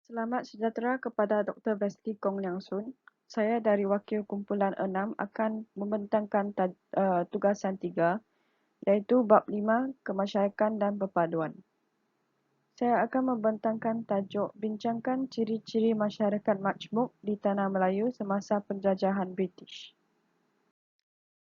Selamat sejahtera kepada Dr. Wesley Kong Liang Sun. Saya dari Wakil Kumpulan 6 akan membentangkan tugasan 3, iaitu Bab 5, Kemasyarakatan dan Perpaduan. Saya akan membentangkan tajuk Bincangkan Ciri-ciri Masyarakat Majmuk di Tanah Melayu semasa penjajahan British.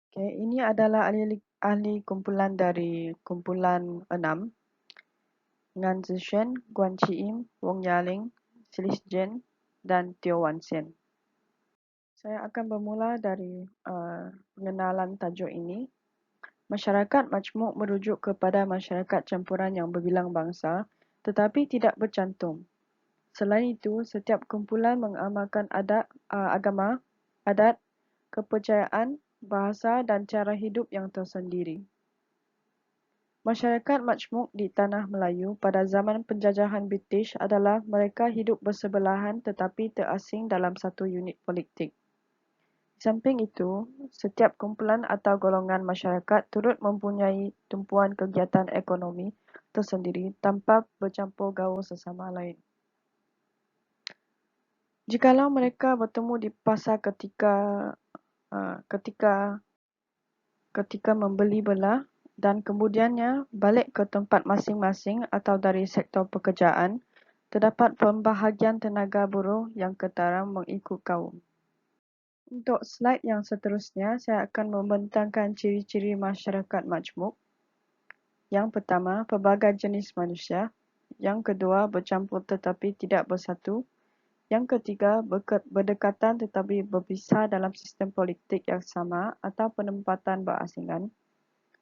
Okay, ini adalah ahli kumpulan dari Kumpulan 6. Ngan Zishen, Guan Chiim, Wong Yaling, Silis Jen, dan Teo Wan Sien. Saya akan bermula dari pengenalan tajuk ini. Masyarakat majmuk merujuk kepada masyarakat campuran yang berbilang bangsa tetapi tidak bercantum. Selain itu, setiap kumpulan mengamalkan agama, adat, kepercayaan, bahasa dan cara hidup yang tersendiri. Masyarakat majmuk di Tanah Melayu pada zaman penjajahan British adalah mereka hidup bersebelahan tetapi terasing dalam satu unit politik. Di samping itu, setiap kumpulan atau golongan masyarakat turut mempunyai tumpuan kegiatan ekonomi tersendiri tanpa bercampur gaul sesama lain. Jikalau mereka bertemu di pasar ketika membeli belah dan kemudiannya balik ke tempat masing-masing atau dari sektor pekerjaan, terdapat pembahagian tenaga buruh yang ketara mengikut kaum. Untuk slide yang seterusnya, saya akan membentangkan ciri-ciri masyarakat majmuk. Yang pertama, pelbagai jenis manusia. Yang kedua, bercampur tetapi tidak bersatu. Yang ketiga, berdekatan tetapi berpisah dalam sistem politik yang sama atau penempatan berasingan.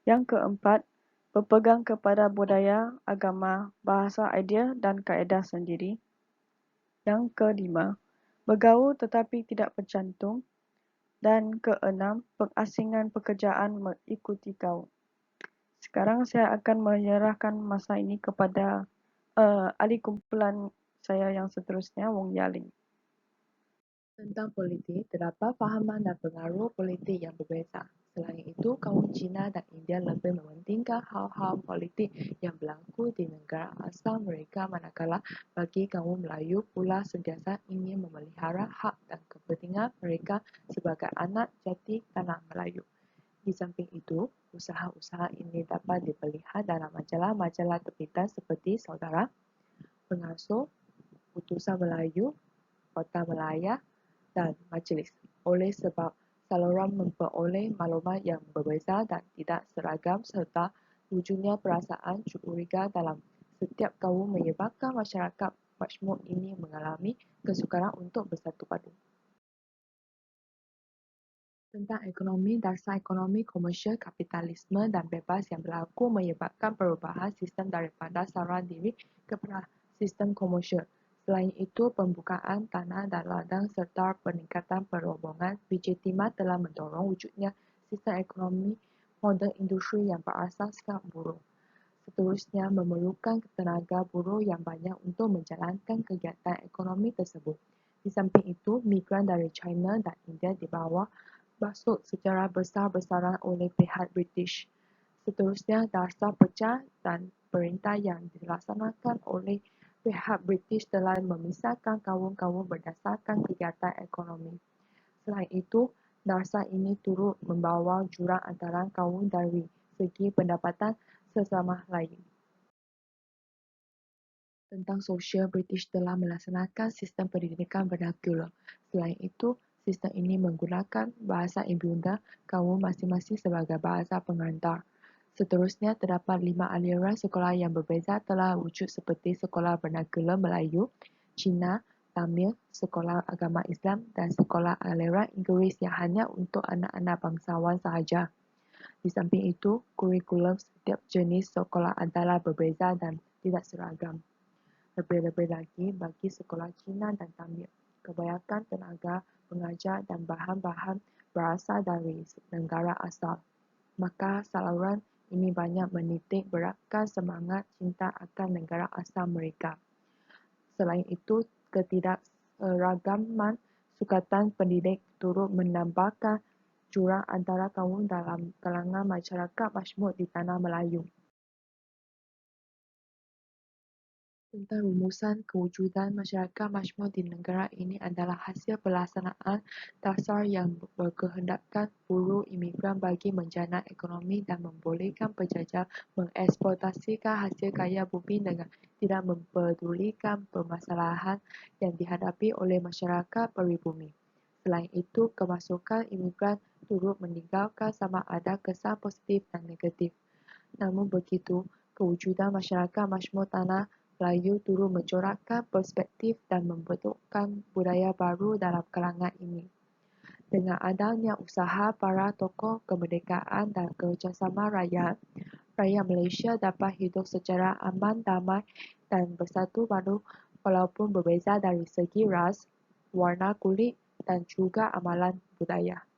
Yang keempat, berpegang kepada budaya, agama, bahasa, idea dan kaedah sendiri. Yang kelima, bergaul tetapi tidak bercantum. Dan keenam, pengasingan pekerjaan mengikuti kaum. Sekarang saya akan menyerahkan masa ini kepada ahli kumpulan saya yang seterusnya, Wong Yaling. Tentang politik, terdapat fahaman dan pengaruh politik yang berbeza. Selain itu, kaum Cina dan India lebih mementingkan hal-hal politik yang berlaku di negara asal mereka, manakala bagi kaum Melayu pula sentiasa ingin memelihara hak dan kepentingan mereka sebagai anak jati tanah Melayu. Di samping itu, usaha-usaha ini dapat dilihat dalam majalah-majalah terbitan seperti Saudara, Pengasuh, Utusan Melayu, Kota Melaya, dan Majlis. Oleh sebab saluran memperoleh maklumat yang berbeza dan tidak seragam serta wujudnya perasaan curiga dalam setiap kaum menyebabkan masyarakat majmuk ini mengalami kesukaran untuk bersatu padu. Tentang ekonomi, dasar ekonomi komersial kapitalisme dan bebas yang berlaku menyebabkan perubahan sistem daripada saluran diri kepada sistem komersial. Selain itu, pembukaan tanah dan ladang serta peningkatan perhubungan biji timah telah mendorong wujudnya sistem ekonomi moden industri yang berasaskan buruh. Seterusnya, memerlukan tenaga buruh yang banyak untuk menjalankan kegiatan ekonomi tersebut. Di samping itu, migran dari China dan India dibawa masuk secara besar-besaran oleh pihak British. Seterusnya, dasar pecah dan perintah yang dilaksanakan oleh pihak British telah memisahkan kaum-kaum berdasarkan kegiatan ekonomi. Selain itu, dasar ini turut membawa jurang antara kaum dari segi pendapatan sesama lain. Tentang sosial, British telah melaksanakan sistem pendidikan vernacular. Selain itu, sistem ini menggunakan bahasa ibunda kaum masing-masing sebagai bahasa pengantar. Seterusnya, terdapat 5 aliran sekolah yang berbeza telah wujud seperti Sekolah Vernacular Melayu, Cina, Tamil, Sekolah Agama Islam dan Sekolah Aliran Inggeris yang hanya untuk anak-anak bangsawan sahaja. Di samping itu, kurikulum setiap jenis sekolah adalah berbeza dan tidak seragam. Lebih-lebih lagi bagi sekolah Cina dan Tamil, kebanyakan tenaga pengajar dan bahan-bahan berasal dari negara asal. Maka saluran ini banyak menitik beratkan semangat cinta akan negara asal mereka. Selain itu, ketidakseragaman sukatan pendidik turut menambahkan jurang antara kaum dalam kalangan masyarakat majmuk di Tanah Melayu. Tentang rumusan kewujudan masyarakat majmuk di negara ini adalah hasil pelaksanaan dasar yang berkehendakkan buruh imigran bagi menjana ekonomi dan membolehkan penjajah mengeksploitasikan hasil kaya bumi dengan tidak mempedulikan permasalahan yang dihadapi oleh masyarakat peribumi. Selain itu, kemasukan imigran turut meninggalkan sama ada kesan positif dan negatif. Namun begitu, kewujudan masyarakat majmuk tanah Melayu turut mencorakkan perspektif dan membentukkan budaya baru dalam kalangan ini. Dengan adanya usaha para tokoh kemerdekaan dan kerjasama rakyat Malaysia dapat hidup secara aman, damai dan bersatu padu walaupun berbeza dari segi ras, warna kulit dan juga amalan budaya.